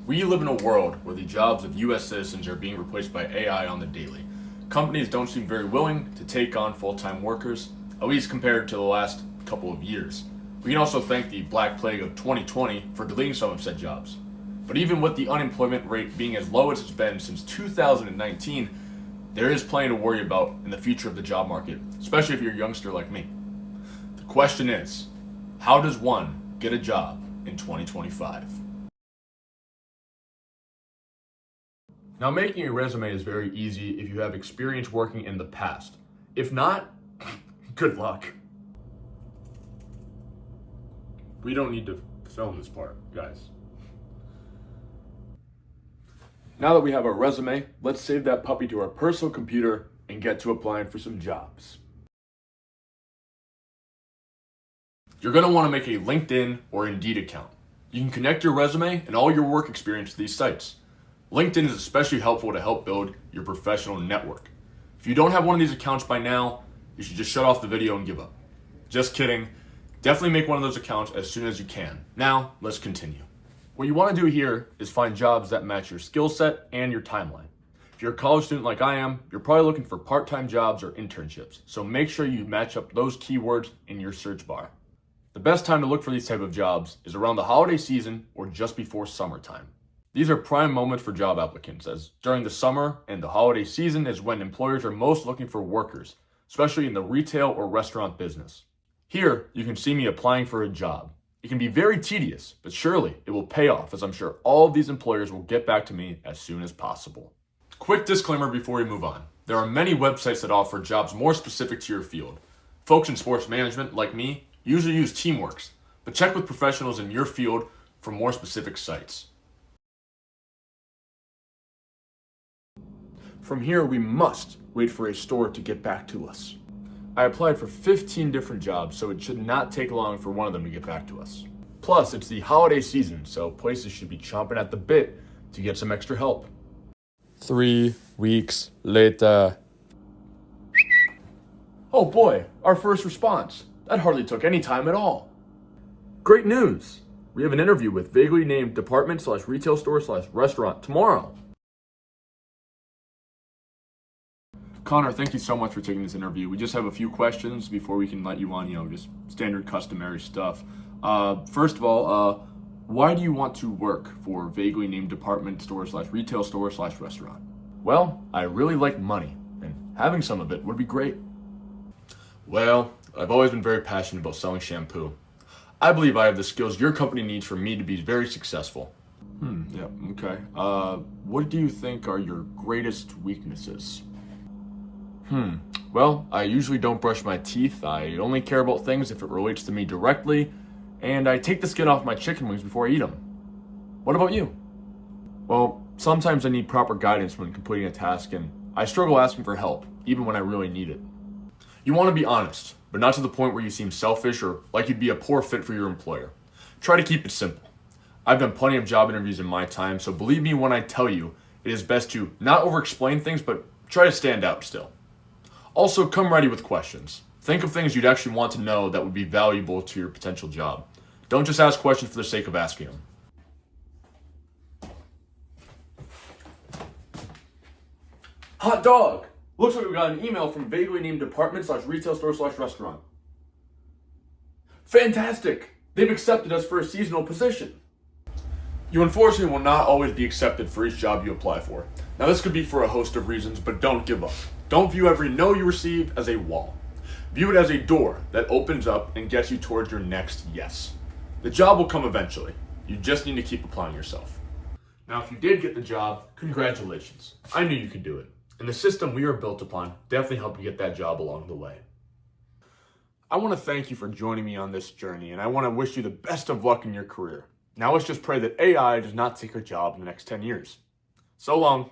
We live in a world where the jobs of U.S. citizens are being replaced by AI on the daily. Companies don't seem very willing to take on full-time workers, at least compared to the last couple of years. We can also thank the Black Plague of 2020 for deleting some of said jobs. But even with the unemployment rate being as low as it's been since 2019, there is plenty to worry about in the future of the job market, especially if you're a youngster like me. The question is, how does one get a job in 2025? Now, making a resume is very easy if you have experience working in the past. If not, good luck. We don't need to film this part, guys. Now that we have our resume, let's save that puppy to our personal computer and get to applying for some jobs. You're going to want to make a LinkedIn or Indeed account. You can connect your resume and all your work experience to these sites. LinkedIn is especially helpful to help build your professional network. If you don't have one of these accounts by now, you should just shut off the video and give up. Just kidding. Definitely make one of those accounts as soon as you can. Now, let's continue. What you want to do here is find jobs that match your skill set and your timeline. If you're a college student like I am, you're probably looking for part-time jobs or internships, so make sure you match up those keywords in your search bar. The best time to look for these type of jobs is around the holiday season or just before summertime. These are prime moments for job applicants, as during the summer and the holiday season is when employers are most looking for workers, especially in the retail or restaurant business. Here, you can see me applying for a job. It can be very tedious, but surely it will pay off, as I'm sure all of these employers will get back to me as soon as possible. Quick disclaimer before we move on. There are many websites that offer jobs more specific to your field. Folks in sports management, like me, usually use Teamworks, but check with professionals in your field for more specific sites. From here, we must wait for a store to get back to us. I applied for 15 different jobs, so it should not take long for one of them to get back to us. Plus, it's the holiday season, so places should be chomping at the bit to get some extra help. 3 weeks later. Oh boy, our first response. That hardly took any time at all. Great news! We have an interview with vaguely named department/retail store/restaurant tomorrow. Connor, thank you so much for taking this interview. We just have a few questions before we can let you on, just standard customary stuff. First of all, why do you want to work for vaguely named department store/retail store/restaurant? Well, I really like money, and having some of it would be great. Well, I've always been very passionate about selling shampoo. I believe I have the skills your company needs for me to be very successful. Yeah, okay. What do you think are your greatest weaknesses? Well, I usually don't brush my teeth. I only care about things if it relates to me directly, and I take the skin off my chicken wings before I eat them. What about you? Well, sometimes I need proper guidance when completing a task, and I struggle asking for help, even when I really need it. You want to be honest, but not to the point where you seem selfish or like you'd be a poor fit for your employer. Try to keep it simple. I've done plenty of job interviews in my time, so believe me when I tell you, it is best to not over-explain things, but try to stand out still. Also, come ready with questions. Think of things you'd actually want to know that would be valuable to your potential job. Don't just ask questions for the sake of asking them. Hot dog! Looks like we got an email from vaguely named department/retail store/restaurant. Fantastic! They've accepted us for a seasonal position. You unfortunately will not always be accepted for each job you apply for. Now this could be for a host of reasons, but don't give up. Don't view every no you receive as a wall. View it as a door that opens up and gets you towards your next yes. The job will come eventually. You just need to keep applying yourself. Now, if you did get the job, congratulations. I knew you could do it. And the system we are built upon definitely helped you get that job along the way. I want to thank you for joining me on this journey, and I want to wish you the best of luck in your career. Now let's just pray that AI does not take your job in the next 10 years. So long.